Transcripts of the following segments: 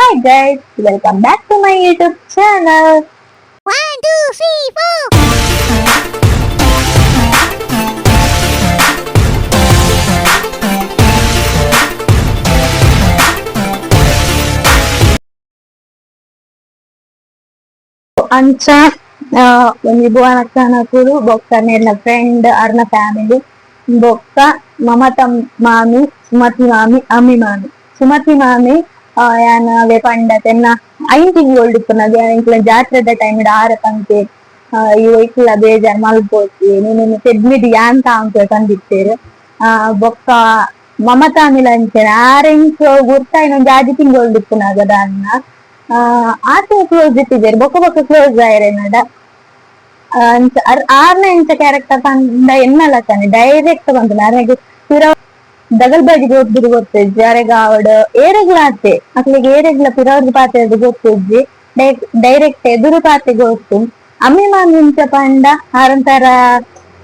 Hi guys, welcome back to my YouTube channel. 1, 2, 3, 4. Ancha, when we go on a kuru, bokka nella friend arna family, bokka mamata mami, sumati mami, ami mami. Sumati mami, yana vepanda tenna 19 old ippuna incla ಜಾತ್ರೆದ time ಇಡ ಆರತಂತೆ ಇವು ಇಕ್ಲ ಬೇಜಾರ್ ಮಲ್ಪೋತಿ ನೀನು ತೆಡ್ಮಿಡಿ ಯಾಂತ ಅಂತ ಕಂದಿತ್ತೇರು ಬೊಕ್ಕ Mamata ಮಿಲಂಚನೆ orange ಗುರ್ತಾ ಇನ್ನೊಂದು ಜಾಜಿ ತಿಂಗಳು ಇಪ್ಪುನಾಗದ ಅನ್ನ ಆತ ಕ್ಲೋಸ್ ಇಟ್ಟಿದ್ದೇರು ಬೊಕ್ಕ ಬೊಕ್ಕ ಕ್ಲೋಸ್ ಆಯ್ರೆನಡ ಆರ್ನ ಎಂಚ ಕ್ಯಾರೆಕ್ಟರ್ ಪಂಡ ಎನ್ನಲ್ಲ ತಾನೆ ಡೈರೆಕ್ಟ್ ಬಂತು ನನಗೆ ದಗಲ್ ಬಾಜಿಗೆ ಒಬ್ಬರು ಗೊತ್ತಿಜ್ಜಿ ಅರೆಗ ಅವಡು ಏರೆಗ್ಲಾತೆ ಅಕ್ಲಿಗೆ ಏರೆಗ್ಲ ಪಿರವ್ರದ್ದು ಪಾತೆ ಗೊತ್ತಿಜ್ಜಿ ಡೈರೆಕ್ಟ್ ಎದುರು ಪಾತೆ ಗೊತ್ತು ಅಮ್ಮಿ ಮಾಮಿಂಚ ಪಂಡ ಆರಂತರ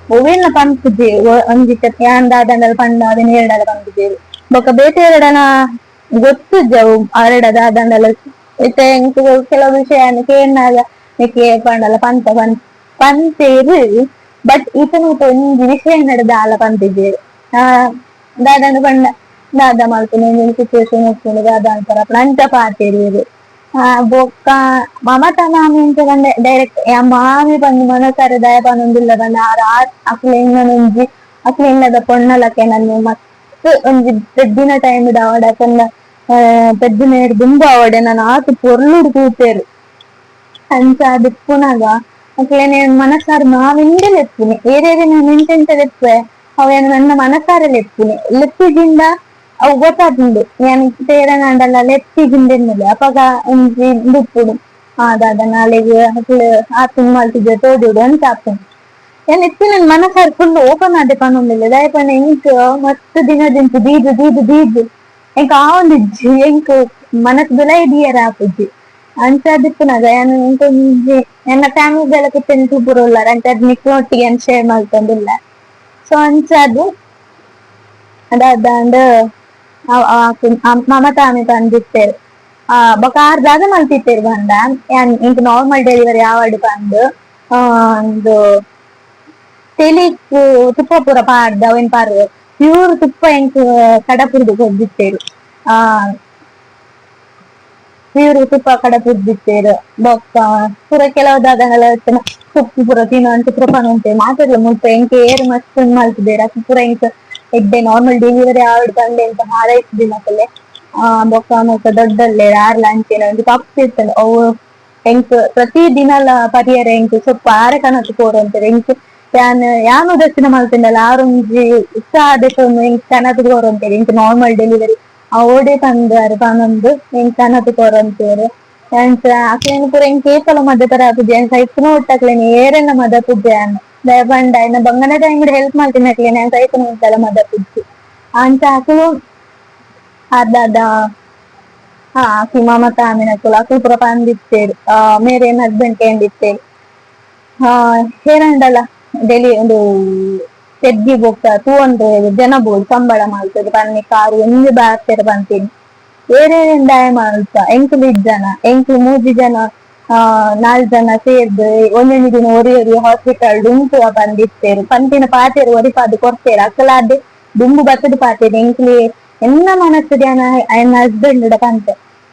ಒವೇಲ್ನ ಪಂಪುಜಿ ಒಂದಿಟ್ಟ ಯಾಂದಾದಂಡಲ ಪಂಡ ಅದನ್ನ ಎರಡಲ ಪಂಪಿದ್ದೇವೆ ಬೊಕ್ಕ ಬೇತೆ ಎರಡನ ಗೊತ್ತಿದ್ದವು ಎರಡದ ದಂಡಲ ಇತ್ತೆ ಕೆಲವು ವಿಷಯ ಕೇನಾಗ ಪಂಡಲ ಪಂತ ಪಂತೇರು ಬಟ್ ಈತನ ಒಂದು ವಿಷಯ ನಡೆದ ಆಲ ಪಂತಿದ್ದೇವೆ ದಾದಾನ ಪಂಡ ದಾದ ಮಾಡ್ತೀನಿ ಸಿಚುವೇಶನ್ ಹೋಗ್ತೀನಿ ದಾದ ಅಂತಾರ ನಂಚ ಪಾತಿರುವುದು ಬೊಕ್ಕ ಮಮತಾ ಮಾಮಿ ಅಂತ ಬಂದೆ ಡೈರೆಕ್ಟ್ ಮಾಮಿ ಬಂದು ಮನಸಾರೆ ದಯ ಬಂದೊಂದಿಲ್ಲ ಬಂದ ಅಕ್ಲೆ ಇನ್ನೊಂಜಿ ಅಕ್ಲೆ ಇಲ್ಲದ ಪೊಣ್ಣಲಕ್ಕೆ ನನ್ನ ಮಸ್ತ್ ಒಂಜಿ ಪೆದ್ದಿನ ಟೈಮ್ ಇಡ ಅವಡ ಕನ್ನ ಪೆದ್ದಿನ ದುಂಬ ಅವಡೆ ನಾನು ಆತು ಪೊರ್ಲುಡು ಕೂತೇರು ಅಂಚ ದಿಪ್ಪುನಾಗ ಅಕ್ಲೇನೆ ಮನಸಾರು ಮಾವಿಂದೆ ಲೆಪ್ಪುನೆ ಏರೇರೆ ನಾನು ಎಂತೆಂತ ಲೆಪ್ಪೆ ಅವೇನು ನನ್ನ ಮನಸಾರೆ ಲೆಪ್ಪುನೆ ಲೆಪ್ಪಿಗಿಂದ ಅವು ಗೊತ್ತಾಗ್ತುಂಡು ನಾನು ತೇರನಾಂಡಲ್ಲ ಲೆಪ್ಪಿಗಿಂದೆನ್ನಲೆ ಅಪಗ ಒಂಜಿ ದುಪ್ಪುಡು ಆದಾದ ನಾಳೆಗೆ ಅಕ್ಲೆ ಆತು ಮಲ್ತಿದ್ದೆ ತೋಜುಡು ಅಂತ ಆಗ್ತುಂಡು ನಾನು ಎತ್ತಿ ನನ್ನ ಮನಸಾರು ಫುಲ್ ಓಪನ್ ಆದೆ ಪನ್ನೊಂದಿಲ್ಲ ದಯಪಣ್ಣ ಎಂಕ್ ಮಸ್ತ್ ದಿನದಿಂತು ದೀದು ಎಂಕ ಆ ಒಂದಿಜ್ಜಿ ಎಂಕ್ ಮನಸ್ ಬೆಲ ಇದಿಯರ ಆಪುಜ್ಜಿ ಅಂಚದಿಪ್ಪುನಾಗ ನಾನು ಎಂಕೊಂಜಿ ನನ್ನ ಫ್ಯಾಮಿಲಿದೆಲ್ಲ ಕಿತ್ತನೆ ತೂಪುರೋಲ್ಲಾರ ಅಂತ ಅದ್ ನಿಕ್ಲೊಟ್ಟಿಗೆ ಅಂತ ಶೇರ್ ಮಾಡ್ಕೊಂಡಿಲ್ಲ ಸೊ ಅಂಚದು ಅದಾದಂಡ ಮಮತಾ ಆಮಿ ಬಂದಿತ್ತೇರು ಬೊಕ ಆರ್ದಾಗ ಮಲ್ತಿತ್ತೇರು ಬಂದ ಇಂಕ ನಾರ್ಮಲ್ ಡೆಲಿವರಿ ಆವಡ್ ಬಂದು ಒಂದು ತೆಲಿಕ್ ತುಪ್ಪ ಪೂರ ಪಾಡ್ದ ಅವೇನ್ ಪಾರು ಪ್ಯೂರ್ ತುಪ್ಪ ಎಂಕ್ ಕಡಪುರ್ದು ಕೊದ್ದಿತ್ತೇರು ಪ್ಯೂರ್ ತುಪ್ಪ ಕಡಪುರ್ದಿತ್ತೇರು ಬೊಕ್ಕ ಪೂರ ಕೆಲವು ದಾದನೆಲ್ಲ ತುಪ್ಪು ಪೂರ ತಿನ್ನೋ ಅಂತ ಪುರಪನ ಉಂಟೆ ಮಾತಾಡ್ಲ ಮುಟ್ಟ ಎಂಕ್ ಏರು ಮಸ್ತ್ ಮಲ್ತಿದ್ದೇರು ಅಕ್ಕ ಪೂರ ಎಂಕ್ ಎಡ್ಡೆ ನಾರ್ಮಲ್ ಡೆಲಿವರಿ ಆವಡ್ ಬಂದೆ ಅಂತ ಹಾರೈಸಿದಿ ಮಕ್ಕಳೇ ಬೊಕ್ಕ ಮುಖ ದೊಡ್ಡಲ್ಲೇ ಆರ್ಲ ಅಂಚೆನ ಒಂದು ಪಪ್ಪ ಇರ್ತದೆ ಅವು ಎಂಕ್ ಪ್ರತಿ ದಿನಲ ಪರಿಹಾರ ಎಂಕ್ ಸ್ವಲ್ಪ ಆರೆ ಕನಸು ಕೋರಂತಾರೆ ಎಂಕ್ ಯಾನು ದರ್ಶನ ಮಾಡ್ತಿದ್ದಲ್ಲ ಆರೊಂಜಿ ಉತ್ಸಾಹ ಆದೇಶವನ್ನು ಎಂಕ್ ಕನಸು ಕೋರಂತೇರಿ ಎಂಕ್ ನಾರ್ಮಲ್ ಡೆಲಿವರಿ ಓಡೆ ತಂದಾರು ಪನೊಂದು ಎಂಕ್ ಕನಸು ಕೋರಂತೇರು ಅಕ್ಲೇನು ಪೂರ ಎಂಕ್ ಏಪಲ ಮದ್ದ ತರ ಆಪುಜಿ ಸೈಕುನ ಒಟ್ಟಕ್ಲೇನೆ ಏರೆಲ್ಲ ಮದ ಪುಜ್ಜೆ ಅನ್ನ ದಯಪಂಡ ಇನ್ನ ಬಂಗನ ಟೈಮ್ ಹೆಲ್ಪ್ ಮಾಡ್ತೀನಿ ಅಕ್ಲೇನೆ ಸೈಕುನ ಉಂಟಲ್ಲ ಮದ ಪುಜ್ಜಿ ಅಂತ ಅಕ್ಲು ಅದಾದ ಅಕ್ಕಿ ಮಮತಾ ಆಮಿನಕ್ಕಲು ಅಕ್ಲು ಪೂರ ಪಂದಿತ್ತೇರು ಮೇರೆ ಹಸ್ಬೆಂಡ್ ಕೇಂದಿತ್ತೇರು ಹೇರಂಡಲ್ಲ ಡೆಲಿ ಒಂದು ತೆಗ್ಗಿ ಬೊಕ್ಕ 200 ಜನ ಬೋಲ್ ಸಂಬಳ ಮಾಡ್ತದೆ ಪನ್ನಿ ಕಾರು ಒಂದು ಬಾರ್ತೇರ ಬಂತೀನಿ ಏನೇನ್ ದಯ ಮಾಡ್ತ ಎಂಕ್ಲು 2 ಜನ ಎಂಕ್ಲು 3 ಜನ 4 ಜನ ಸೇರ್ದು ಒಂದೊಂದು ದಿನ ಒರಿ ಹಾಸ್ಪಿಟಲ್ ಡುಂಪು ಬಂದಿತ್ತೇರು ಪಂಪಿನ ಪಾತೇರು ಒರಿಪಾದು ಕೊಡ್ತೇರು ಅಕ್ಕಲಾದೆ ದುಂಬು ಬತ್ತದ ಪಾತೇರು ಎಂಕ್ಲಿ ಎನ್ನ ಮನಸ್ಸು ಧ್ಯಾನ ఆయన ಹಸ್ಬೆಂಡ್ ಪಂತ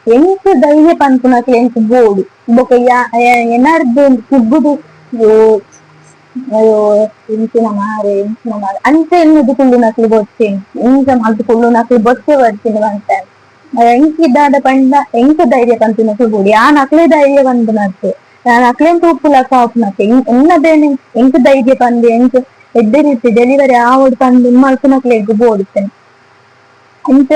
ಎಂಕ್ ಧೈರ್ಯ ಪಂಪುನಕ್ಲೆ ಎಂಕ್ ಬೋಡು ಬೊಕ ಎನಾರ್ದು ಕುಗ್ಗುದು ಇಂಚಿನ ಮಾರೆ ಅಂಚ ಎನ್ನುದು ಕುಳ್ಳು ನಕ್ಲಿ ಬೊಚ್ಚೇನು ಎಂಕ ಮಲ್ತು ಕುಳ್ಳು ನಕ್ಲಿ ಬೊಚ್ಚೆ ಬರ್ತೀನಿ ಅಂತ ಎಂಕಿದ್ದಾದ ಪಂಡ ಎಂಕ್ ಧೈರ್ಯ ಪಂಪಿನಕ್ಲು ಬೋಡಿ ಆ ನಕ್ಲೆ ಧೈರ್ಯ ಬಂದು ನತ್ತೆ ನಾನು ಅಕ್ಲೇನ್ ತೂಪುಲಕ್ಕ ಆಪ್ನತ್ತೆ ಎನ್ನದೇನೆ ಎಂಕ್ ಧೈರ್ಯ ಪಂದು ಎಂಕ್ ಎಡ್ಡೆ ರೀತಿ ಡೆಲಿವರಿ ಆವಡ್ ಪಂದು ಮಲ್ಪುನಕ್ಲೆ ಎಗ್ಗು ಬೋಡುತ್ತೇನೆ ಅಂಚ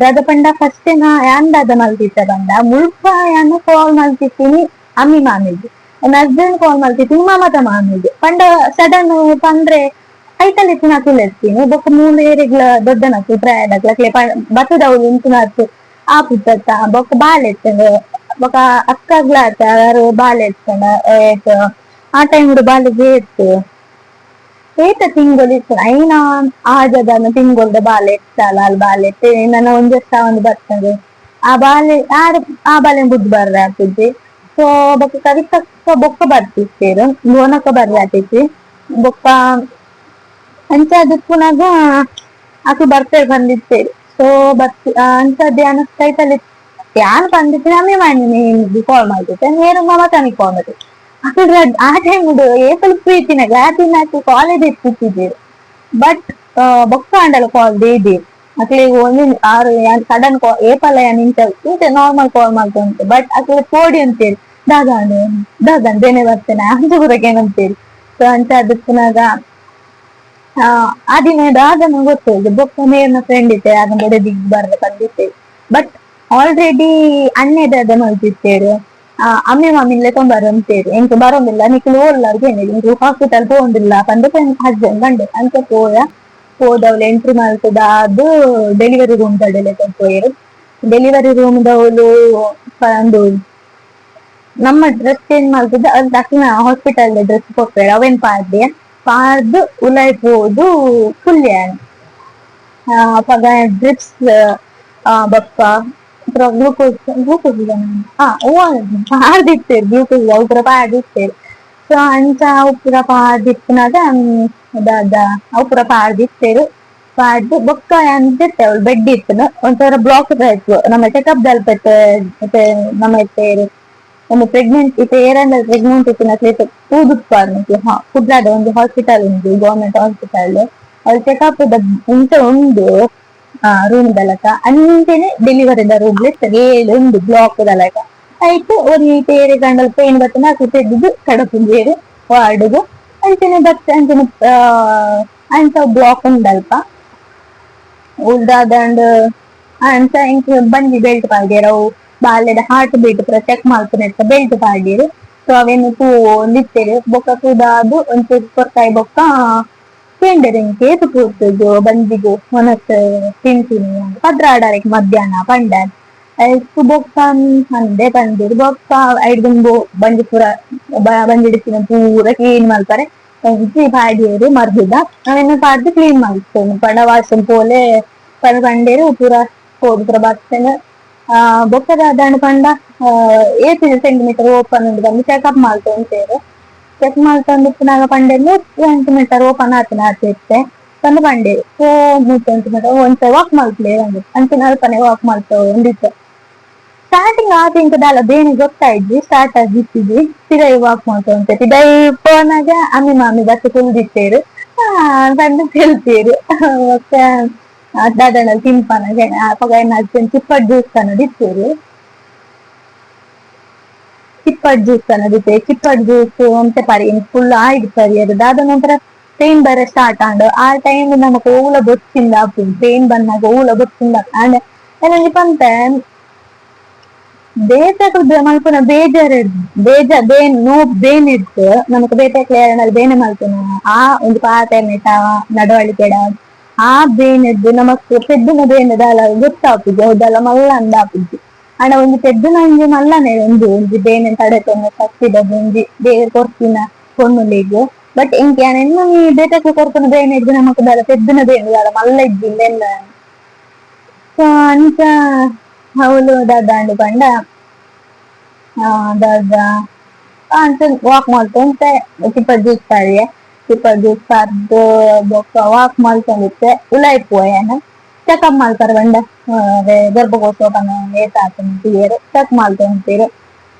ದಾದ ಪಂಡ ಫಸ್ಟ್ ಯಾನ್ ದಾದ ಮಲ್ತಿತ್ತ ಬಂದ ಮುಲ್ಪ ಯಾನು ಕಾಲ್ ಮಲ್ತಿತ್ತೀನಿ ಅಮ್ಮಿ ಮಾಮಿಗೆ ನನ್ನ ಹಸ್ಬೆಂಡ್ ಕಾಲ್ ಮಾಡ್ತಿದ್ದೀನಿ ಮಮತಾ ಮಾಮಿಗೆ ಪಂಡ ಸಡನ್ ಪಂದ್ರೆ ಐತಲ್ಲಿ ನಕುಲ್ ಎತ್ತೀನಿ ಬೊಕ್ಕ ಮೂಲ ಏರಿಗ್ಲ ದೊಡ್ಡ ನಕು ಪ್ರಾಯದಕ್ಲೆ ಬತ್ತದವ್ರು ಇಂಚು ನತ್ತು ಆ ಪುತ್ತತ್ತ ಬೊಕ್ಕ ಬಾಲ್ ಎತ್ತಂಡ ಬೊಕ್ಕ ಅಕ್ಕಗ್ಲಾತ ಯಾರು ಬಾಲ್ ಎತ್ತಂಡ ಆ ಟೈಮ್ ಬಾಲಿಗೆ ಎತ್ತು ಏತ ತಿಂಗಳು ಇತ್ತು ಐನ ಆಜದನ್ನ ತಿಂಗೊಳ್ದ ಬಾಲ್ ಎತ್ತಲ್ಲ ಅಲ್ಲಿ ಬಾಲ್ ಎತ್ತೆ ನನ್ನ ಒಂದೆಷ್ಟ ಒಂದು ಬರ್ತದೆ ಆ ಬಾಲೆ ಆ ಬಾಲೆ ಬುದ್ದು ಬರ್ರೆ ಆಗ್ತಿದ್ದಿ. ಸೊ ಬೊಕ್ಕ ಕವಿತಕ್ಕ ಬೊಕ್ಕ ಬರ್ತಿತ್ತೇರು ಗೋನಕ್ಕ ಬರ್ರೆ ಆತೈತಿ ಬೊಕ್ಕ ಅಂಚ ಪುನಗ ಆಕು ಬರ್ತೇವೆ ಬಂದಿತ್ತೇರು. ಸೊ ಅಂಚದ್ದು ಯಾನ ಟೈಟಲ್ ಯಾನ್ ಬಂದಿತ್ತು ನಮ್ಮೆ ಮಾಡಿ ಕಾಲ್ ಮಾಡ್ತಿದ್ದೆ ನೇರು ಮಮತಾನಿಗೆ ಕಾಲ್ ಮಾಡಿದ್ದೆ. ಅದ್ರ ಆ ಟೈಮ್ ಏಪಲ್ ಪ್ರೀತಿನಾಗ ಆತಿನ ಕಾಲೇಜ್ ಇಟ್ಟಿದ್ದೇವೆ. ಬಟ್ ಬೊಕ್ಕ ಅಂಡಲ ಕಾಲ್ ದೇದಿ ಅಕ್ಲಿಗೆ ಒಂದು ಆರು ಸಡನ್ ಕಾಲ್ ಏಪಲ್ಲ ಇಂಚ ನಾರ್ಮಲ್ ಕಾಲ್ ಮಾಡ್ಕೊಂತೆ. ಬಟ್ ಅಕ್ಲಿಗೆ ಕೋಡಿ ಅಂತೇಳಿ ದಾದಾಂಡು ದಾದಾಂಡ್ ಬೇನೆ ಬರ್ತೇನೆ ಅಂತ ಬರಕ್ಕೆ ಏನಂತೇಳಿ. ಸೊ ಅಂಚ ಅದಕ್ಕನಾಗ ಆ ದಿನ ದಾದನ ಗೊತ್ತೇಳಿ ಬೊಕ್ಕ ನೇರ್ನ ಫ್ರೆಂಡ್ ಇತ್ತೆ ಅದನ್ನ ಬಡ ದಿಗ್ ಬರ್ರೆ ಬಂದಿತ್ತೇವೆ. ಬಟ್ ಆಲ್ರೆಡಿ ಅನ್ನೆದಾದ ಮಲ್ತಿತ್ತೇರು ಅಮ್ಮೆ ಮಾಮಿನ್ಲೆ ತೊಂಬರಂತೇರು ಎಂಕ್ ಬರೋದಿಲ್ಲ ನಿಕ್ಲು ಓಲ್ಲಾರ್ದು ಏನಿಲ್ಲ ಹಾಸ್ಪಿಟಲ್ ಹೋಗಿಲ್ಲ ಬಂದು ಹಸ್ಬೆಂಡ್ ಗಂಡೆ ಅಂತ ಹೋದವ್ಲು ಎಂಟ್ರಿ ಮಾಡ್ತದ ಅದು ಡೆಲಿವರಿ ರೂಮ್ ತಡೆಲೆ ಕೊಟ್ಟೋಯ್ರು. ಡೆಲಿವರಿ ರೂಮ್ ದವಳು ಒಂದು ನಮ್ಮ ಡ್ರೆಸ್ ಚೇಂಜ್ ಮಾಡ್ತಿದ್ದ ಅದು ತಕ್ಷಣ ಹಾಸ್ಪಿಟಲ್ ಡ್ರೆಸ್ ಕೊಟ್ಟಾರೆ ಅವೇನ್ ಪಾಡ್ದು ಉಲಾಯ್ ಹೋದು ಫುಲ್ ಪಗ ಡ್ರಿಪ್ಸ್ ಬಪ್ಪ ಗ್ಲೂಕೋಸ್ ಪಾಡ್ದಿತ್ತೇರು ಗ್ಲೂಕೋಸ್ ಅವ್ರ ಪಾಡ್ದಿತ್ತೇರು. ಸೊ ಅಂಚ ಉಪ್ಪುರ ಪಾಡ್ದಿಪ್ಪನಾಗ ಉಪ್ಪುರ ಪಾಡ್ದಿತ್ತೇರು. ಪಾಡ್ದು ಬೊಕ್ಕ ಅಂತಿತ್ತೆ ಅವಳು ಬೆಡ್ ಇತ್ತು ಒಂಥರ ಬ್ಲಾಕ್ ಆಯ್ತು ನಮ್ಮ ಚೆಕಪ್ ದಲ್ಪತ್ತೆ ನಮ್ಮ ಇತ್ತೇರು ಒಂದು ಪ್ರೆಗ್ನೆಂಟ್ ಇತ್ತು ಏರಂದ್ರೆ ಪ್ರೆಗ್ನೆಂಟ್ ಇತ್ತು ಕೂದುಪ್ಪ ಕುಡ್ಲಾದ ಒಂದು ಹಾಸ್ಪಿಟಲ್ ಉಂಟು ಗೌರ್ಮೆಂಟ್ ಹಾಸ್ಪಿಟಲ್ ಅಲ್ಲಿ ಚೆಕಪ್ ಇಂತ ಉಂಡು ರೂಮ್ ದಲಕ ಅಂಚೆನೆ ಡೆಲಿವರಿದ ರೂಮ್ ಏಳು ಉಂಡು ಬ್ಲಾಕ್ ದಲಕ ಆಯ್ತು ಒಂದು ತೇರೆ ಗಂಡಲ್ ಪೇನ್ ಬರ್ತನ ಅದು ತೆಗೆದು ಕಡಪುಂಜೇರು ವಾರ್ಡ್ಗು ಅಂಚೆನೆ ಬರ್ತದೆ ಅಂಚೆನೆ ಅಂಚ ಬ್ಲಾಕ್ ಉಂಡಲ್ಪ ಉಳ್ದಾದಂಡ್ ಅಂಚ ಇಂಕ್ ಬಂದಿ ಬೆಲ್ಟ್ ಪಾಡ್ಯಾರವು ಬಾಲ್ಯದ ಹಾರ್ಟ್ ಬೀಟ್ ಪೂರ ಚೆಕ್ ಮಾಡ್ತಾನೆ ಬೆಲ್ಟ್ ಪಾಡ್ಯರು. ಸೊ ಅವೇನು ನಿತ್ತೇರು ಬೊಕ್ಕ ಕೂದಾದು ಒಂಚೂರು ಕೊರ್ತಾಯಿ ಬೊಕ್ಕ ಪೇಂಡರಿಂಗ್ ಏತು ಕೂರ್ತದ್ದು ಬಂದಿಗೂ ಮನಸ್ ತಿಂತೀನಿ ಪದ್ರ ಆಡಾರಕ್ಕೆ ಮಧ್ಯಾಹ್ನ ಪಂಡನ್ ಆಯ್ತು ಬೊಕ್ಕ ಅಂದೆ ಬಂದಿರು ಬೊಕ್ಕ ಐಡ್ದುಂಬು ಬಂದಿ ಪೂರ ಬಂದಿಡಿಸಿನ ಪೂರ ಕ್ಲೀನ್ ಮಾಡ್ತಾರೆ ಪಾಡಿಯರು ಮರ್ದಿದ ಅವೇನು ಪಾಡ್ದು ಕ್ಲೀನ್ ಮಾಡ್ತೇನೆ ಪಂಡ ವಾಸನ್ ಪೋಲೆ ಪಂಡೇರು ಪೂರ ಹೋದ್ ಪೂರ ಬರ್ತೇನೆ. ಬೊಕ್ಕದ ದಂಡ ಪಂಡ 8 ಸೆಂಟಿಮೀಟರ್ ಓಪನ್ ಉಂಟು ಬಂದು ಚೆಕಪ್ ಮಾಡ್ತೇವೆ. ಚೆಕ್ ಮಾಡ್ಕೊಂಡು ಪುನಃ ಪಂಡೆ 3 ಸೆಂಟಿಮೀಟರ್ ಓಪನ್ ಆತಿರುತ್ತೆ ತಂದು ಪಂಡೇರು 3 ಸೆಂಟಿಮೀಟರ್ ಒಂದ್ಸಲ ವಾಕ್ ಮಾಡ್ತಲೇ ಒಂದು ಅಂಚಿನ ಅಲ್ಪನೆ ವಾಕ್ ಮಾಡ್ತೇವೆ ಒಂದಿತ್ತು. ಸ್ಟಾರ್ಟಿಂಗ್ ಇಂಕದಲ್ಲ ಬೇನೆ ಗೊತ್ತಾಯ್ತು ಸ್ಟಾರ್ಟ್ ಆಗಿತ್ತಿದ್ವಿ ಸಿಗೈ ವಾಕ್ ಮಾಡ್ಕೊಂತ ಸಿಗೈ ಫೋನಾಗ ಅಮ್ಮಿ ಮಾಮಿ ಬಸ್ ಕುಲ್ದಿತ್ತೇರು ಬಂದು ಕೇಳ್ತೀರು ಮತ್ತೆ ದಾದನಲ್ಲಿ ತಿನ್ಪಾನ ಚಿಪ್ಪಡ್ ಜ್ಯೂಸ್ ಅನ್ನೋದಿತ್ತೇರು ಚಿಪ್ಪಡ್ ಜ್ಯೂಸ್ ಅನ್ನೋದಿತ್ತೆ ಚಿಪ್ಪಡ್ ಜ್ಯೂಸ್ ಅಂತ ಪರಿ ಫುಲ್ ಆಯ್ತು ಪರಿ ಅದು ದಾದ ನಂತರ ಪೇನ್ ಬರ ಸ್ಟಾರ್ಟ್ ಆಂಡು ಆ ಟೈಮ್ ನಮಕ್ ಊಲ ಬೊಚ್ಚಿಂದ ಪೇನ್ ಬಂದಾಗ ಊಲ ಬೊಚ್ಚಿಂದ ಅಂಡ್ ನನಗೆ ಪಂತ ಬೇತಕ್ಲು ಮಲ್ಪುನ ಬೇನ್ ಬೇನ್ ಇತ್ತು ನಮಕ್ ಬೇತಕ್ಲೆ ಬೇನೆ ಮಲ್ಪುನ ಆ ಒಂದು ಪಾತೆರ್ನೆಟ ನಡವಳಿಕೆಡ ಆ ಬೇನೆದ್ದು ನಮಕ್ ಪೆದ್ದಿನ ಬೇನೆದಲ್ಲ ಗೊತ್ತಾಪುಜಿ ಹೌದಲ್ಲ ಮಲ್ಲ ಅಂದಾಪುಜಿ ಅಂಡ ಒಂದು ಪೆದ್ದಿನ ಒಂಜಿ ಮಲ್ಲನೆ ಒಂಜಿ ಬೇನೆ ತಡೆತೊಂದು ಕತ್ತಿದ ಒಂಜಿ ಬೇರೆ ಕೊರ್ತಿನ ಕೊಣ್ಣುಲಿಗು. ಬಟ್ ಇಂಕ ಎನ್ನ ಬೇತಕ್ಲೆ ಕೊರ್ಪುನ ಬೇನೆ ಇದ್ದು ನಮಕ್ ದಲ್ಲ ಪೆದ್ದಿನ ಬೇನೆದಲ್ಲ ಮಲ್ಲ ಇದ್ದಿಲ್ಲ ಎಲ್ಲ. ಸೊ ಅಂಚ ಅವಳು ದಾದಾಂಡು ಪಂಡ ದಾದ ಅಂಚ ವಾಕ್ ಮಾಡ್ಕೊಂತೆ ಚಿಪ್ಪಡ್ ಜ್ಯೂಸ್ ಪಾಡಿಯ ಚಿಪ್ಪಡ್ ಜ್ಯೂಸ್ ಪಾಡ್ದು ಬೊಕ್ಕ ವಾಕ್ ಮಾಡ್ಕೊಂಡಿತ್ತೆ ಉಲಾಯ್ ಪೋಯನ ಚೆಕಪ್ ಮಾಡ್ತಾರೆ ಬಂಡ ಗರ್ಭಕೋಶ ಓಪನ್ ಏತಾರು ಚೆಕ್ ಮಾಡ್ಕೊಂತೀರು.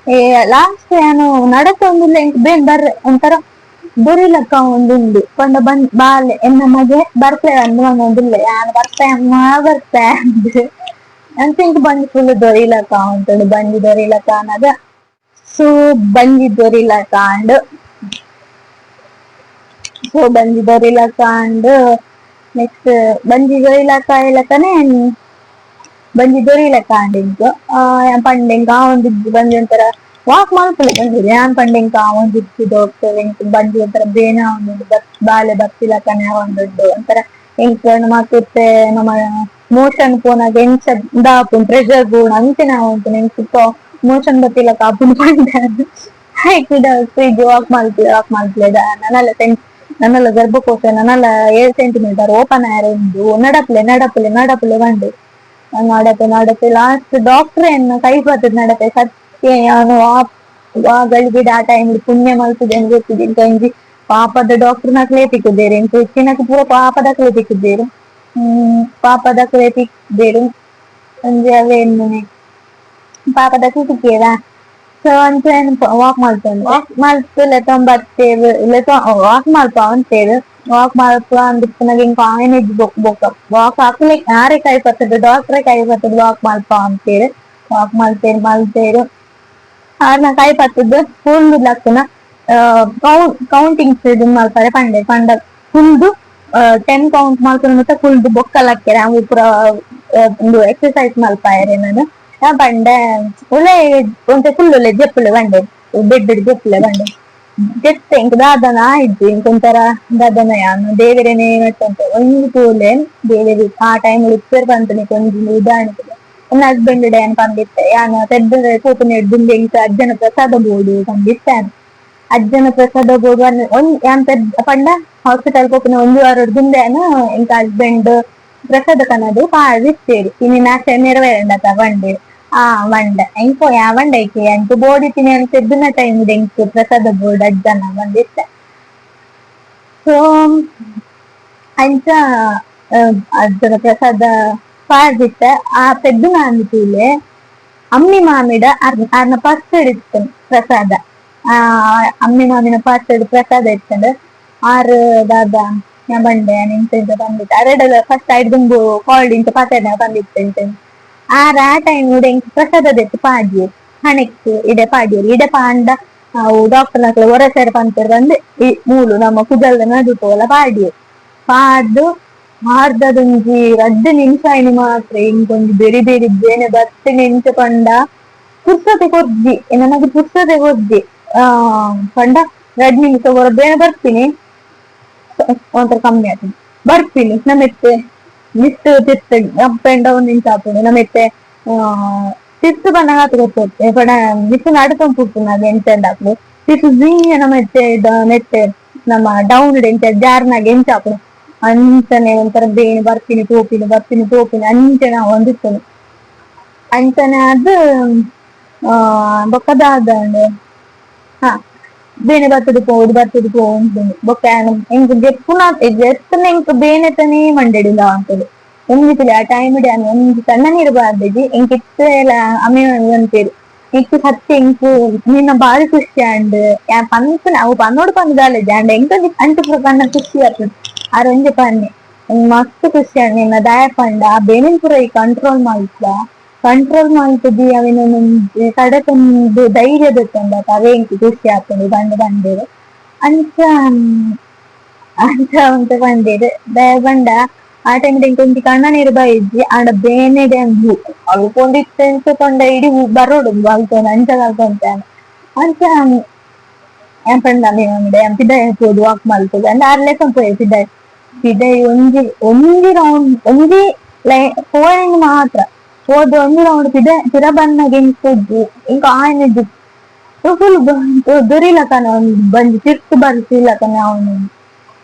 ಲಾಸ್ಟ್ ಏನು ನಡಕೊಂದಿಲ್ಲ ಇಂಕ ಬೇನ್ ಬರ್ರೆ ಒಂಥರ ಬೊರಿಲಕ್ಕ ಒಂದುಂಡು ಕೊಂಡ ಬಂದ್ ಬಾಲೆ ಎನ್ನ ಮಗೆ ಬರ್ತೆ ಅಂದು ಒಂದಿಲ್ಲ ಯಾನು ಬರ್ತೆ ಅಮ್ಮ ಬರ್ತೆ ಅಂದು ಅಂತ ಇಂಕ ಬಂದು ಫುಲ್ ದೊರಿಲಕ್ಕ ಉಂಟು ಬಂದಿ ದೊರಿಲಕ್ಕ ಅನ್ನದ. ಸೊ ಬಂದಿ ದೊರಿಲಕ್ಕ ಅಂಡ್ ನೆಕ್ಸ್ಟ್ ಬಂದಿ ದೊರಿಲಕ್ಕ ಇಲ್ಲಕನೆ ಬಂದಿ ದೊರಿಲಕ್ಕ ಅಂಡಿಂಕು ಪಂಡೆಂಕ ಒಂದಿದ್ದು ಬಂದಿ ಒಂಥರ ವಾಕ್ ಮಾಡ್ಕೊಳ್ಳಿ ಬಂದಿರಿ ಯಾನ್ ಪಂಡೆಂಕ ಒಂದಿತ್ತು ಹೋಗ್ತೇವೆ ಇಂಕ ಬಂದಿ ಒಂಥರ ಬೇನ ಒಂದು ಬಾಲೆ ಬರ್ತಿಲಕ್ಕನೆ ಒಂದೊಡ್ಡು ಒಂಥರ ಇಂಕ ಮತ್ತೆ ನಮ್ಮ ಮೋಷನ್ ಪೋನಾಗ ಎಂಚ ದಾಪುನ್ ಪ್ರೆಷರ್ ಬೋನ್ ಅಂಚೆನ ಉಂಟು ನೆನ್ಸಿಪ್ಪ ಮೋಷನ್ ಬತ್ತಿಲಕ್ಕ ಆಪುನ್ ಪಂಡ ಫ್ರಿಜ್ ವಾಕ್ ಮಾಡ್ತಿಲ್ಲ ನನ್ನಲ್ಲ ಗರ್ಭಕೋಶ ನನ್ನಲ್ಲ 7 ಸೆಂಟಿಮೀಟರ್ ಓಪನ್ ಆಯ್ರೆ ಉಂಡು ನಡಪ್ಲೆ ಬಂಡು ನಡತೆ ನಡತೆ ಲಾಸ್ಟ್ ಡಾಕ್ಟರ್ ಎನ್ನ ಕೈ ಬರ್ತದ ನಡತೆ ಸತ್ಯ ಅವನು ಗಳಿಬಿಡ ಆ ಟೈಮ್ ಪುಣ್ಯ ಮಲ್ತದೆ ಅಂತ ಗೊತ್ತಿದ್ದೀನಿ ಕಂಜಿ ಪಾಪದ ಡಾಕ್ಟರ್ ನಕ್ಲೇ ತಿಕ್ಕಿದ್ದೇರು ಎಂಟು ಹೆಚ್ಚಿನಕ್ಕೆ ಪೂರ ಪಾಪದಕ್ಲೇ ತಿಕ್ಕಿದ್ದೇರು ಪಾಪದಕ್ಲೇ ತಿಕ್ಕಿದ್ದೇರು ಸಂಜೆ ಅವೇನು ಪಾಪದಕ್ಲೇ ತಿಕ್ಕಿಯರಾ ಸೊ ಅಂತ ವಾಕ್ ಮಾಡ್ತೇನೆ ವಾಕ್ ಮಾಡ್ತಿಲ್ಲ ಬರ್ತೇವೆ ಇಲ್ಲ ವಾಕ್ ಮಾಡ್ಪ ಅಂತೇವೆ ವಾಕ್ ಮಾಡ್ಪ ಅಂದಿಪ್ಪನಾಗ ಹಿಂಗ ಆಯ್ನ ಇದ್ ಬೊಕ್ಕ ವಾಕ್ ಹಾಕ್ಲಿಕ್ಕೆ ಯಾರೇ ಕೈ ಬರ್ತದೆ ಡಾಕ್ಟ್ರೇ ಕೈ ಬರ್ತದೆ ವಾಕ್ ಮಾಡ್ಪ ಅಂತೇಳಿ ವಾಕ್ ಮಲ್ತೇರು ಆರ್ನ ಕೈ ಬರ್ತದ ಫುಲ್ ಲಕ್ಕನ ಕೌಂಟಿಂಗ್ ಇದನ್ ಮಾಡ್ತಾರೆ ಪಂಡ ಫುಲ್ದು 10 ಕೌಂಟ್ ಮಾಡ್ಕೊಂಡು ಮತ್ತೆ ಫುಲ್ದು ಬೊಕ್ಕಲಕ್ಕೆರೆ ಅವು ಪೂರ ಒಂದು ಎಕ್ಸರ್ಸೈಸ್ ಮಲ್ಪಾಯರೆ ನಾನು ಬಂಡೆ ಒಳ್ಳೆ ಒಂತೆ ಫುಲ್ ಒಳ್ಳೆ ಜಪ್ಪುಲೆ ಬಂಡೆ ಬೆಡ್ ಜಪ್ಪುಲೆ ಬಂಡೆ ಜೆತ್ತೆ ಇಂಕ ದಾದನ ಆಯ್ತು ಇಂಕೊಂತರ ದಾದನ ಯಾನು ದೇವರೇನೆ ಏನಂತ ಒಂದು ಕೂಲೆ ದೇವರಿ ಆ ಟೈಮ್ ಉಪ್ಪೇರ್ ಬಂತು ಒಂದು ಉದಾಹರಣೆ ನನ್ನ ಹಸ್ಬೆಂಡ್ ಡೇ ಅಂತ ಬಂದಿತ್ತೆ ಯಾನು ಪೆದ್ದ ಕೂಪನ್ ಹಿಡ್ದು ಇಂಕ ಅಜ್ಜನ ಪ್ರಸಾದ ಬೋರ್ಡು ಬಂದಿತ್ತಾನು ಅಜ್ಜನ ಪ್ರಸಾದ ಬೋರ್ಡು ಯಾನ್ ಪೆದ್ದ ಪಂಡ ಹಾಸ್ಪಿಟಲ್ ಕೂಪನ 1 ವಾರ ದಿಂದೇನು ಇಂಕ ಹಸ್ಬೆಂಡ್ ಪ್ರಸಾದ ಕನ್ನದು ಪಾಡಿಸ್ತೇರಿ ಇನ್ನು ನಾಚೆ ನೆರವೇರಂಡತ ಬಂಡೆ ಮಂಡ ಎಂಕೋ ಯಾವಂಡ ಐಕೆ ಎಂಟು ಬೋರ್ಡ್ ಇತ್ತೀನಿ ಅಂತ ಎದ್ದಿನ ಟೈಮ್ ಎಂಟು ಪ್ರಸಾದ ಬೋರ್ಡ್ ಅಜ್ಜನ ಬಂದಿತ್ತೆ ಸೊ ಅಂಚ ಅಜ್ಜನ ಪ್ರಸಾದ ಪಾಡ್ದಿತ್ತೆ ಆ ಪೆದ್ದಿನ ಅಂದಿತೀಲೆ ಅಮ್ಮಿ ಮಾಮಿಡ ಅರ್ನ ಪರ್ಸಡ್ ಇತ್ತು ಪ್ರಸಾದ ಅಮ್ಮಿ ಮಾಮಿನ ಪರ್ಸಡ್ ಪ್ರಸಾದ ಇತ್ತಂದ್ರೆ ಆರು ದಾದ ഞാൻ പണ്ട് ഞാൻ ഇൻസിഡന്റ് ಬಂದಿತ್ತು ಅರೆಡದ ಫಸ್ಟ್ ಐಡ್ದುಂಬು ಕಾಲ್ಡ್ ಇಂಚ ಪಾತೆನ ಬಂದಿತ್ತು ಆ ಟೈಮ್ ಕೂಡ ಇಂಕ ಪ್ರಸಾದದೆತ್ತು ಪಾಡ್ಯೆ ಹಣೆಕ್ಕು ಇಡೆ ಪಾಡ್ಯರು ಇಡೆ ಪಾಂಡ ಅವು ಡಾಕ್ಟರ್ ನಕ್ಲೆ ಹೊರಸೇರ ಪಂತರು ಬಂದು ಈ ಮೂಲು ನಮ್ಮ ಕುಜಲ್ದ ನಡುಕೋಲ ಪಾಡ್ಯೆ ಪಾಡ್ದು ಮಾರ್ದದೊಂಜಿ 10 ನಿಮಿಷ ಇನ್ನು ಮಾತ್ರ ಇಂಕೊಂದು ಬೆರಿ ಬೆರಿದ್ದೇನೆ ಬತ್ತೆ ನಿಂಚ ಪಂಡ ಪುರ್ಸತೆ ಕೊರ್ಜಿ ನನಗೆ ಪುರ್ಸತೆ ಕೊರ್ಜಿ ಪಂಡ 2 ನಿಮಿಷ ಹೊರಬೇನೆ ಬರ್ತೀನಿ ಒಂಥರ ಕಮ್ಮಿ ಆಗ್ತದೆ ಬರ್ತೀನಿ ನಮ್ಮೆತ್ತೆ ಲಿಸ್ಟ್ ತಿರ್ತ ಅಪ್ ಅಂಡ್ ಡೌನ್ ನಿಂಚ ಹಾಕೊಂಡು ನಮ್ಮೆತ್ತೆ ತಿರ್ತು ಬಣ್ಣಗಾತ ಗೊತ್ತೋತ್ತೆ ಪಡ ಮಿಸ್ ನಡ್ಕೊಂಡ್ ಕೂಡ್ತೀನಿ ಅದು ಎಂಟೆಂಡ್ ಹಾಕೊಂಡು ತಿರ್ತು ಝೀಯ ನಮ್ಮೆತ್ತೆ ನೆತ್ತೆ ನಮ್ಮ ಡೌನ್ ಎಂಚ ಜಾರ್ನಾಗ ಎಂಚ ಹಾಕೊಂಡು ಅಂಚನೆ ಒಂಥರ ಬೇನೆ ಬರ್ತೀನಿ ತೋಪಿನಿ ಅಂಚನೆ ಹೊಂದಿರ್ತೇನೆ ಅಂಚನೆ ಅದು ಬೊಕ್ಕದಾದ ಹಾ ಬೇನೆ ಬರ್ತದೆ ಹೋಗುದು ಬೊಕ್ಕ ಎಂಕ್ ಗೆಪ್ಪುನ ಎತ್ತನ ಎಂಕ್ ಬೇನೆ ತನೇ ಮಂಡೆಡಿಲ್ಲ ಅಂತೇಳಿ ಎಂದಿತ್ತಿಲ್ಲ ಆ ಟೈಮ್ ಡ್ಯಾನ್ ಒಂದು ಸಣ್ಣ ನೀರು ಬಾರ್ದಿದ್ದಿ ಎಂಕ್ ಇತ್ತ ಅಮ್ಮೆ ಅಂತೇಳಿ ಎಂಕ್ ಹತ್ತಿ ಎಂಕ್ ನಿನ್ನ ಬಾರಿ ಖುಷಿ ಅಂಡ್ ಪಂಚನ ಅವು ಪನ್ನೋಡು ಪಂದಾಲಿದ್ದೆ ಅಂಡ್ ಎಂಕ ಅಂಟು ಪನ್ನ ಖುಷಿ ಆಗ್ತದೆ ಆ ರಂಜೆ ಪನ್ನೆ ಮಸ್ತ್ ಖುಷಿ ಅಂಡ್ ನಿನ್ನ ದಾಯ ಪಂಡ ಆ ಬೇನಿನ ಪುರ ಈ ಕಂಟ್ರೋಲ್ ಮಾಡ್ತದಿ ಅವೇನೊಂದು ಕಡಕೊಂದು ಧೈರ್ಯ ಬೇಕಂದ ಅವೇ ಎಂಕ್ ಖುಷಿ ಆಗ್ತದೆ ಬಂದೇರು ಅಂಚ ಅಂತ ಬಂದೇರು ಬಂಡ ಆ ಟೈಮ್ ಇಂಕೊಂದು ಕಣ್ಣ ನೀರು ಬೈದ್ವಿ ಆಂಡ ಬೇನೆಡೆ ಅಂದು ಅಳ್ಕೊಂಡಿತ್ತು ಕೊಂಡ ಇಡೀ ಬರೋಡು ಬಾಲ್ಕೊಂಡು ಅಂಚ ಕಲ್ಕೊಂತಾನೆ ಅಂಚ ಪಂಡ ಪಿದಾಯ ಹೋದು ವಾಕ್ ಮಲ್ತದೆ ಅಂದ್ರೆ 6 ಲೆಕ್ಕ ಪೋಯ್ ಪಿದಾಯ ಒಂಜಿ ರೌಂಡ್ ಒಂಜಿ ಪೋಯಿಂಗ್ ಮಾತ್ರ ಹೋದ 1 ರೌಂಡ್ ಪಿರ ಬನ್ನಾಗ ಎಂಕುದ್ದು ಇಂಕ ಆಯ್ನದ್ದು ಫುಲ್ ದೊರಿಲಕನ ಬಂದು ತಿರ್ತು ಬರ್ತಿಲ್ಲಕನ ಅವನು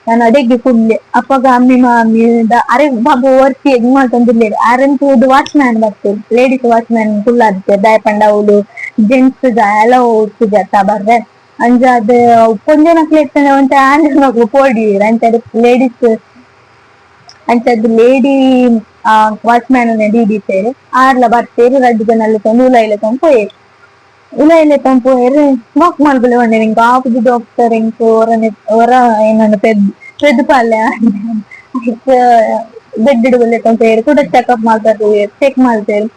ನಾನು ಅಡೆಗೆ ಫುಲ್ಲೆ ಅಪ್ಪಗ ಅಮ್ಮಿ ಮಾಮಿದ ಅರೆ ಬಾಬು ವರ್ತಿ ಹೆಂಗ್ ಮಾಡ್ಕೊಂಡಿರ್ಲಿಲ್ಲ ಅರಂತೂ ವಾಚ್ಮ್ಯಾನ್ ಬರ್ತೇವೆ ಲೇಡೀಸ್ ವಾಚ್ಮ್ಯಾನ್ ಫುಲ್ ಆಗುತ್ತೆ ದಯಪಂಡ ಅವಳು ಜೆಂಟ್ಸ್ ಎಲ್ಲ ಹೋಗ್ತಿದ್ದ ಬರ್ರೆ ಅಂಜ ಅದು ಕೊಂಜ ಮಕ್ಳು ಇರ್ತಾನೆ ಅಂತ ಆಂಡ್ರ ಮಕ್ಳು ಪೋಡಿ ಅಂತ ಲೇಡೀಸ್ ಅಂಚದ್ದು ಲೇಡಿ ವಾಚ್ಮ್ಯಾನ್ ಡಿಡಿ ಸೇರಿ ಆರ್ಲ ಬರ್ತೇರಿ 2 ಜನ ಉಲಾಯಿಲೆ ತಂಪೋಯರು ವಾಕ್ ಮಾಡ್ಕೊಳ್ಳಿ ಒಂಡೆ ನಿಂಗೆ ಆಪುದು ಡಾಕ್ಟರ್ ಎಂಕ್ ಹೊರ ಏನನ್ನು ಪೆದ್ದು ಪಾಲ್ಯ ಬೆಡ್ ಇಡುವಲ್ಲಿ ತಂಪೇರು ಕೂಡ ಚೆಕಪ್ ಮಾಡ್ತಾರೆ ಚೆಕ್ ಮಾಡ್ತೇವೆ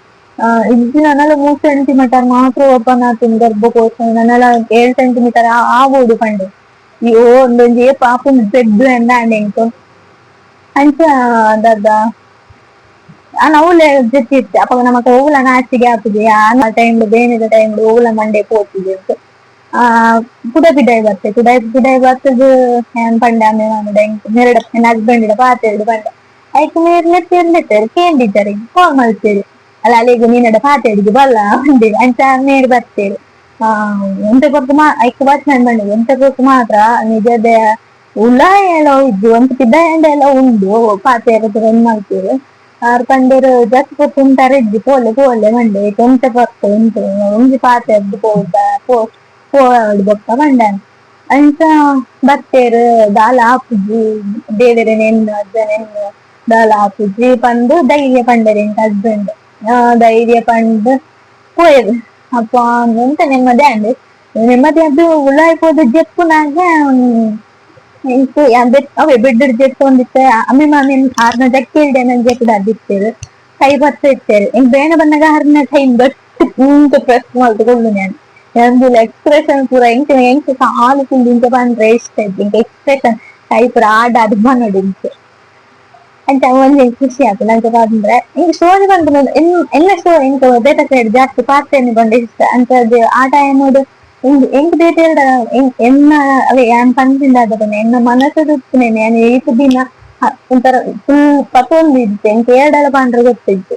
ಇದು ನನ್ನೆಲ್ಲ 3 ಸೆಂಟಿಮೀಟರ್ ಮಾತ್ರ ಓಪನ್ ಆಗ್ತೀನಿ ಗರ್ಭಕೋಶ ನನ್ನೆಲ್ಲ 7 ಸೆಂಟಿಮೀಟರ್ ಆಗೋದು ಪಂಡು ಈ ಒಂದೊಂದು ಪಾಪು ಬೆಡ್ ಎಂದ ಎಂಟು ಅಂಚ ದಾದ ನಾವು ಜೊತೆ ಅಪ್ಪ ನಮಕ್ ಹೋಗ್ಲ ನಾಚಿಗೆ ಆಗ್ತದೆ ಆ ಟೈಮ್ ಬೇನೆದ ಟೈಮ್ ಹೋಗ್ಲ ಮಂಡೆ ಹೋಗ್ತಿದೆ ಅಂತ ಕುಡಪಿಡಾಯಿ ಬರ್ತದೆ ಪಂಡ ನೆರಡು ನನ್ನ ಹಸ್ಬೆಂಡ್ ಪಾತೆರಡು ಪಂಡ ಆಯ್ತು ನೆತ್ತಿರ್ಲಿದ್ದಾರೆ ಕೇಳಿದ್ದಾರೆ ಕಾಲ್ ಮಾಡ್ತೇವೆ ಅಲ್ಲ ಅಲ್ಲಿಗೆ ನೀನಡ ಪಾತೆಡಿಗೆ ಬಲ್ಲ ಬಂದೇವೆ ಅಂಚ ನೀರು ಬರ್ತೇವೆ ಎಂತ ಕೊಟ್ಟು ಐಕ್ ವಾಚ್ಮ್ಯಾನ್ ಬಂದಿದೆ ಎಂತ ಕೊಟ್ಟು ಮಾತ್ರ ನಿಜದ ಉಲಾಯ ಎಲ್ಲ ಇದ್ದು ಒಂದು ಪಿದ್ದಾಯ ಎಲ್ಲ ಉಂಡು ಪಾತೆ ರನ್ ಮಾಡ್ತೇವೆ ಆರ್ ಪಂಡೇರು ಜಸ್ಟ್ ಪುಂಟಾರ ಇದ್ದಿ ಪೋಲೆ ಪೋಲೆ ಮಂಡೆ ಎಂತ ಬರ್ತ ಉಂಟು ಒಂಜಿ ಪಾತೆ ಎದ್ದು ಪೋಡ್ ಬೊಕ್ಕ ಮಂಡಾನ ಅಂಚ ಬತ್ತೇರು ದಾಲ ಹಾಪುಜಿ ದೇವೆರೆ ನೆನ್ನು ಅಜ್ಜ ನೆನ್ನು ದಾಲ ಹಾಪುಜಿ ಪಂದು ಧೈರ್ಯ ಪಂಡರೆ ಎಂತ ಹಸ್ಬೆಂಡ್ ಧೈರ್ಯ ಪಂಡ್ ಪೋಯರು ಅಪ್ಪ ಎಂತ ನೆಮ್ಮದಿ ಅಂಡ್ ನೆಮ್ಮದಿ ಅದು ಉಳ್ಳಾಯ್ಪೋದು ಜಪ್ಪುನಾಗ ಅವೇ ಬಿಡ್ಡಿಡ್ ಜೆಟ್ಟು ಒಂದಿತ್ತೆ ಅಮ್ಮಿ ಮಾಮಿ ಆರ್ನ ಜಕ್ಕಿ ಇಲ್ದೆ ನಂಗೆ ಕೂಡ ಅದಿತ್ತೇರು ಕೈ ಬರ್ತ ಇರ್ತೇರು ಎಂಕ್ ಬೇಣ ಬಂದಾಗ ಆರ್ನ ಟೈಮ್ ಬಟ್ ಪ್ರೆಸ್ ಮಾಡ್ಕೊಂಡು ನಾನು ನಂದು ಎಕ್ಸ್ಪ್ರೆಷನ್ ಪೂರ ಎಂಕ್ ಎಂಕ್ ಕಾಲು ತಿಂದು ಇಂಚ ಬಂದ್ರೆ ಇಷ್ಟ ಇತ್ತು ಇಂಕ ಎಕ್ಸ್ಪ್ರೆಷನ್ ಕೈ ಪೂರ ಆಡ ಅದು ಬಂದೋಡು ಇಂಚೆ ಅಂತ ಒಂದ್ ಖುಷಿ ಆಯ್ತು ನಂಗೆ ಬಂದ್ರೆ ಇಂಕ ಸ್ಟೋರಿ ಬಂದು ಎಲ್ಲ ಸ್ಟೋರಿ ಎಂಕ್ ಬೇಟ ಸೈಡ್ ಜಾಸ್ತಿ ಪಾತ್ರೆಯನ್ನು ಬಂದು ಇಷ್ಟ ಅಂತದ್ದು ಆ ಟೈಮ್ ಎಂಕ್ ಡೀಟೇಲ್ಡ್ ಎನ್ನ ಅವೇ ಯಾನ್ ಪಂಚಿಂದಾದ ಎನ್ನ ಮನಸ್ಸು ತುತ್ತೇನೆ ನಾನು ಏತು ದಿನ ಒಂಥರ ಫುಲ್ ಪತೊಂದಿದ್ದೆ ಎಂಕ್ ಏಡಲ ಪಾಂಡ್ರೆ ಗೊತ್ತಿತ್ತು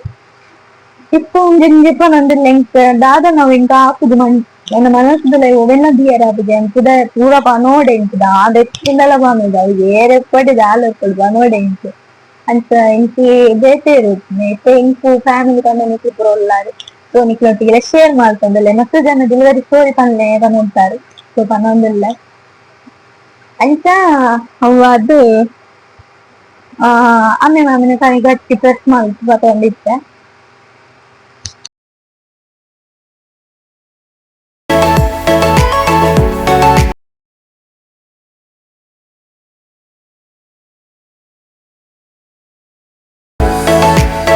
ಇಪ್ಪ ಒಂಜಿಪ್ಪ ನಂದಿಲ್ಲ ಎಂಕ್ ದಾದ ನಾವು ಇಂಕ ಹಾಕುದು ನನ್ನ ಮನಸ್ಸುದಲ್ಲ ಒವೆಲ್ಲ ದಿಯರ್ ಆಗುದು ಎಂಕುದ ಪೂರ ಪನೋಡೆ ಎಂಕ್ ದಾದ ಎತ್ತಿಂದಲ ಬಾನುದು ಅವ್ರಿಗೆ ಏರೆಪ್ಪಡಿ ಆಲೋಪಡು ಪನೋಡೆ ಎಂಕ್ ಅಂತ ಇಂಕಿ ಬೇತೆ ಇರುತ್ತೆ ಇತ್ತೆ ಇಂಕು ಫ್ಯಾಮಿಲಿ ಕಮ್ಯುನಿಟಿ ಪೂರ ಉಳ್ಳಾರು ಸೋನಿಕ್ಲೊಟ್ಟಿಗೆಲ್ಲ ಶೇರ್ ಮಾಡ್ಕೊಂಡಲ್ಲ ಮಸ್ತ್ ಜನ ಡೆಲಿವರಿ ಸ್ಟೋರಿ ಪನ್ಲೆ ಪನೊಂತಾರೆ ಸೊ ಪನೊಂದಿಲ್ಲ ಅಂಚ ಅವ ಅದು ಅಮ್ಮೆ ಮಾಮಿನ ಕೈ ಗಟ್ಟಿ ಪ್ರೆಸ್ ಮಾಡಿ ತಗೊಂಡಿದ್ದೆ